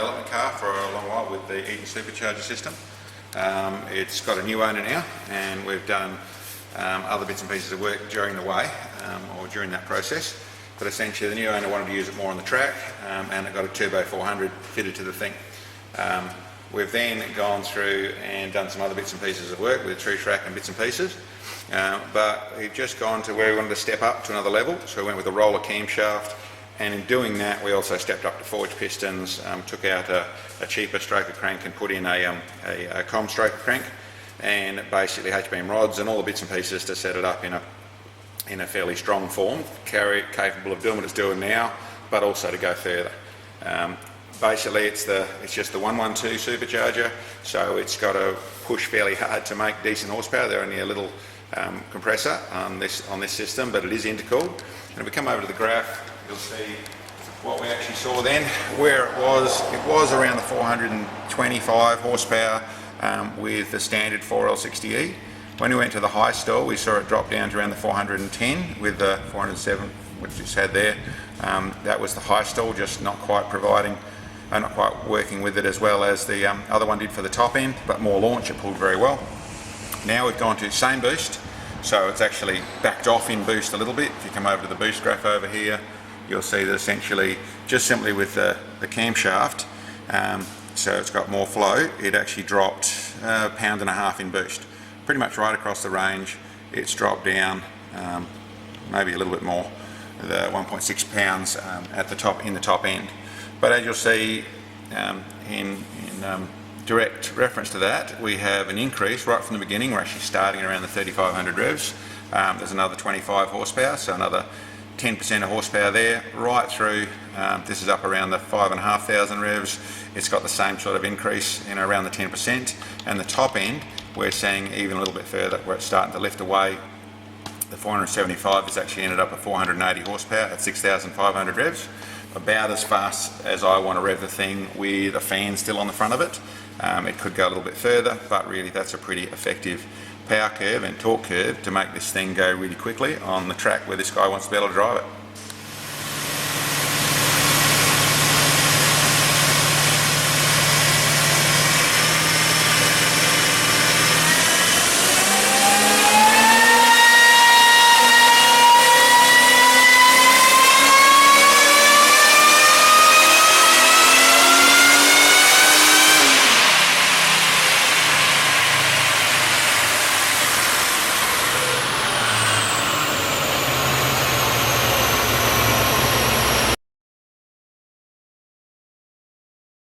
development car for a long while with the Eaton supercharger system. It's got a new owner now, and we've done other bits and pieces of work during the way, or during that process. But essentially the new owner wanted to use it more on the track, and it got a Turbo 400 fitted to the thing. We've then gone through and done some other bits and pieces of work with true track and bits and pieces, but we've just gone to where we wanted to step up to another level, so we went with a roller camshaft, and in doing that we also stepped up to forged pistons, took out a cheaper stroker crank and put in a com stroker crank, and basically H-beam rods and all the bits and pieces to set it up in a fairly strong form, capable of doing what it's doing now, but also to go further. Basically it's just the 112 supercharger, so it's got to push fairly hard to make decent horsepower. They're only a little compressor on this system, but it is intercooled. And if we come over to the graph, you'll see what we actually saw then, where it was around the 425 horsepower with the standard 4L60E. When we went to the high stall, we saw it drop down to around the 410 with the 407, which it's had there. That was the high stall, just not quite working with it as well as the other one did for the top end, but more launch, it pulled very well. Now we've gone to same boost, so it's actually backed off in boost a little bit. If you come over to the boost graph over here, you'll see that essentially, just simply with the camshaft, so it's got more flow, it actually dropped 1.5 pounds in boost. Pretty much right across the range, it's dropped down maybe a little bit more, the 1.6 pounds in the top end. But as you'll see in direct reference to that, we have an increase right from the beginning. We're actually starting around the 3,500 revs. There's another 25 horsepower, so another 10% of horsepower there, right through. This is up around the 5,500 revs. It's got the same sort of increase in around the 10%, and the top end we're seeing even a little bit further, where it's starting to lift away. The 475 has actually ended up at 480 horsepower at 6,500 revs. About as fast as I want to rev the thing with a fan still on the front of it. It could go a little bit further, but really that's a pretty effective power curve and torque curve to make this thing go really quickly on the track where this guy wants to be able to drive it.